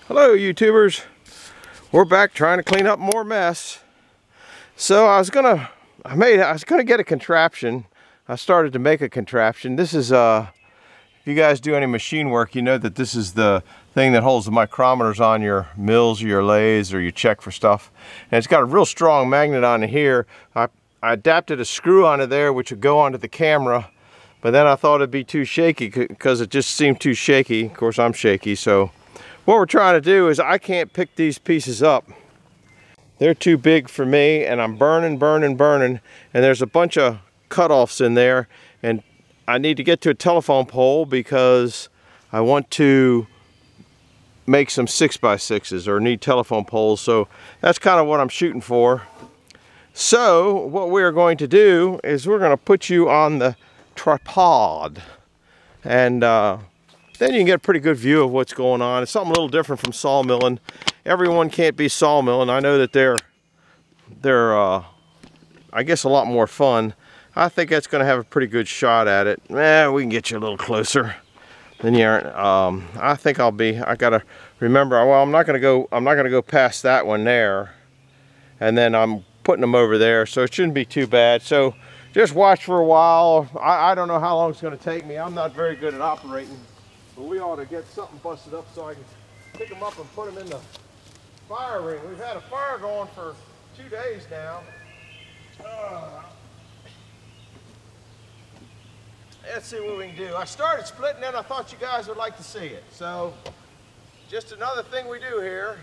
Hello YouTubers, we're back trying to clean up more mess. So I was gonna get a contraption. I started to make a contraption. This is if you guys do any machine work, you know that this is the thing that holds the micrometers on your mills or your lathes, or you check for stuff. And it's got a real strong magnet on it here. I adapted a screw onto there which would go onto the camera, but then I thought it'd be too shaky because it just seemed too shaky. Of course I'm shaky, so what we're trying to do is I can't pick these pieces up. They're too big for me, and I'm burning, and there's a bunch of cutoffs in there, and I need to get to a telephone pole because I want to make some 6x6s or need telephone poles. So that's kind of what I'm shooting for. So what we're going to do is we're going to put you on the tripod, and then you can get a pretty good view of what's going on. It's something a little different from sawmilling. Everyone can't be sawmilling. I know that they're I guess a lot more fun. I think that's going to have a pretty good shot at it. We can get you a little closer than you aren't. I think I gotta remember, well, I'm not gonna go past that one there, and then I'm putting them over there, so it shouldn't be too bad. So just watch for a while. I don't know how long it's going to take me. I'm not very good at operating. But we ought to get something busted up so I can pick them up and put them in the fire ring. We've had a fire going for 2 days now. Let's see what we can do. I started splitting it. I thought you guys would like to see it. So just another thing we do here.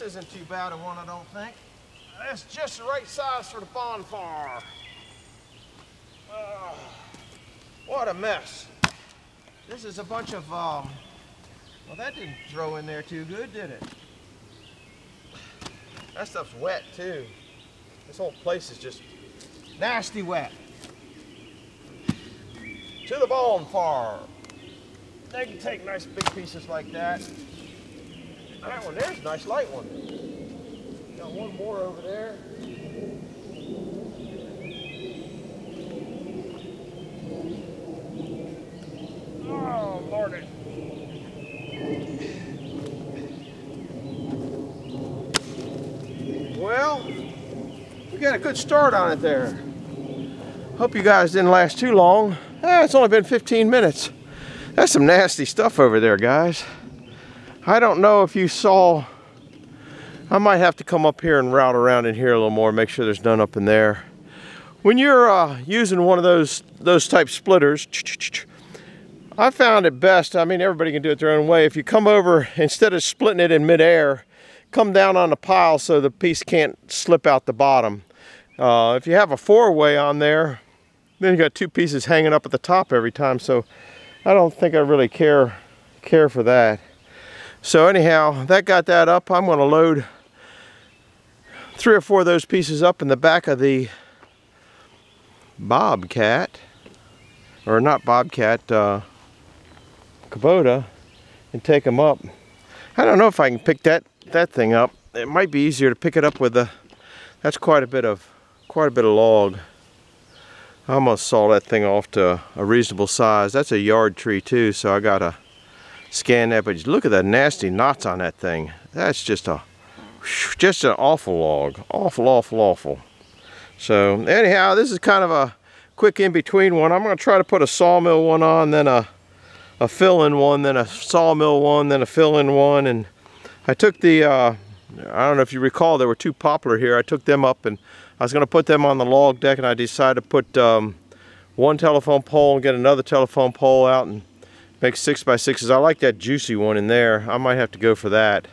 This isn't too bad a one, I don't think. That's just the right size for the bonfire. What a mess. This is a bunch of, well, that didn't throw in there too good, did it? That stuff's wet too. This whole place is just nasty wet. To the bonfire. They can take nice big pieces like that. That one there's a nice light one. Got one more over there. Oh, Lordy. Well, we got a good start on it there. Hope you guys didn't last too long. It's only been 15 minutes. That's some nasty stuff over there, guys. I don't know if you saw, I might have to come up here and route around in here a little more, make sure there's none up in there. When you're using one of those type splitters, I found it best, I mean everybody can do it their own way, if you come over, instead of splitting it in midair, come down on the pile so the piece can't slip out the bottom. If you have a four-way on there, then you got two pieces hanging up at the top every time, so I don't think I really care for that. So anyhow, that got that up. I'm going to load 3 or 4 of those pieces up in the back of the Bobcat, or not Bobcat, Kubota, and take them up. I don't know if I can pick that thing up. It might be easier to pick it up with the. That's quite a bit of log. I almost saw that thing off to a reasonable size. That's a yard tree too, so I gotta scan that. But look at the nasty knots on that thing. That's just an awful log. Awful. So anyhow, this is kind of a quick in-between one. I'm gonna try to put a sawmill one on, then a fill-in one, then a sawmill one, then a fill-in one. And I took the, I don't know if you recall, there were 2 poplar here. I took them up and I was going to put them on the log deck, and I decided to put one telephone pole and get another telephone pole out and make 6x6s. I like that juicy one in there. I might have to go for that.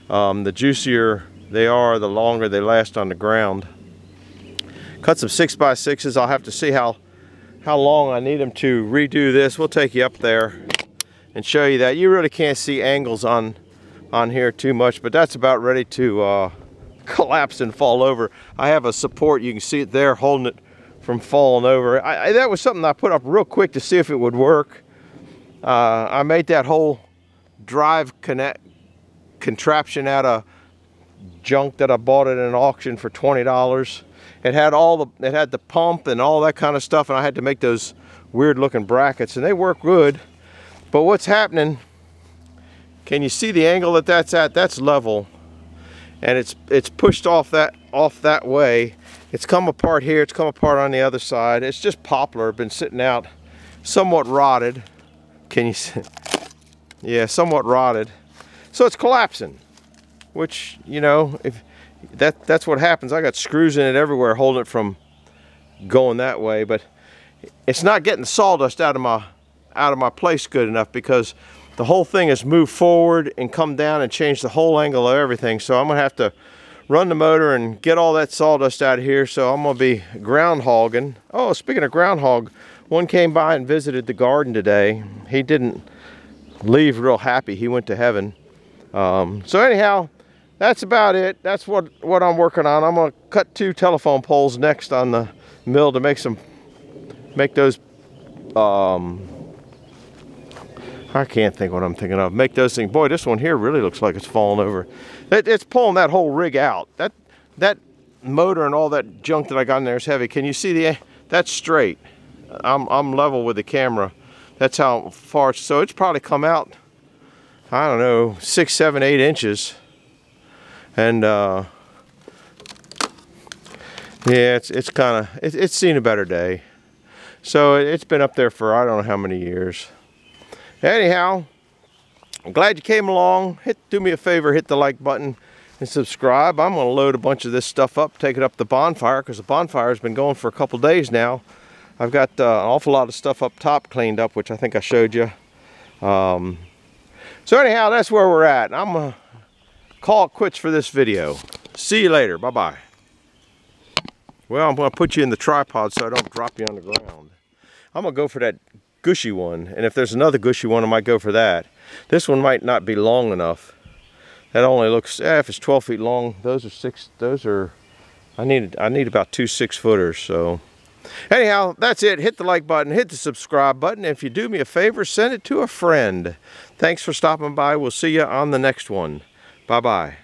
The juicier they are, the longer they last on the ground. Cut some 6x6s. I'll have to see how long I need them to redo this. We'll take you up there and show you that. You really can't see angles on here too much, but that's about ready to collapse and fall over. I have a support, you can see it there, holding it from falling over. That was something I put up real quick to see if it would work. I made that whole drive contraption out of junk that I bought at an auction for $20. It had it had the pump and all that kind of stuff, and I had to make those weird looking brackets, and they work good. But what's happening, can you see the angle that that's at? That's level. And it's pushed off that way. It's come apart here, it's come apart on the other side. It's just poplar, been sitting out, somewhat rotted. Can you see? Yeah, somewhat rotted. So it's collapsing, which, you know, if that's what happens. I got screws in it everywhere holding it from going that way, but it's not getting sawdust out of my place good enough, because the whole thing has moved forward and come down and changed the whole angle of everything. So I'm gonna have to run the motor and get all that sawdust out of here. So I'm gonna be groundhogging. Oh, speaking of groundhog, one came by and visited the garden today. He didn't leave real happy. He went to heaven. So anyhow, that's about it. That's what I'm working on. I'm gonna cut 2 telephone poles next on the mill to make those, I can't think what I'm thinking of. Make those things. Boy, this one here really looks like it's falling over. It's pulling that whole rig out. That motor and all that junk that I got in there is heavy. Can you see that's straight. I'm level with the camera. That's how far. So it's probably come out, I don't know, 6, 7, 8 inches. And yeah, it's seen a better day. So it's been up there for I don't know how many years. Anyhow, I'm glad you came along. Do me a favor, hit the like button and subscribe. I'm going to load a bunch of this stuff up, take it up the bonfire, because the bonfire has been going for a couple days now. I've got an awful lot of stuff up top cleaned up, which I think I showed you. So anyhow, that's where we're at. I'm going to call it quits for this video. See you later. Bye-bye. Well, I'm going to put you in the tripod so I don't drop you on the ground. I'm going to go for that gushy one, and if there's another gushy one, I might go for that. This one might not be long enough. That only looks, if it's 12 feet long, I need about 2 6-footers, so. Anyhow, that's it. Hit the like button, hit the subscribe button. If you do me a favor, send it to a friend. Thanks for stopping by. We'll see you on the next one. Bye-bye.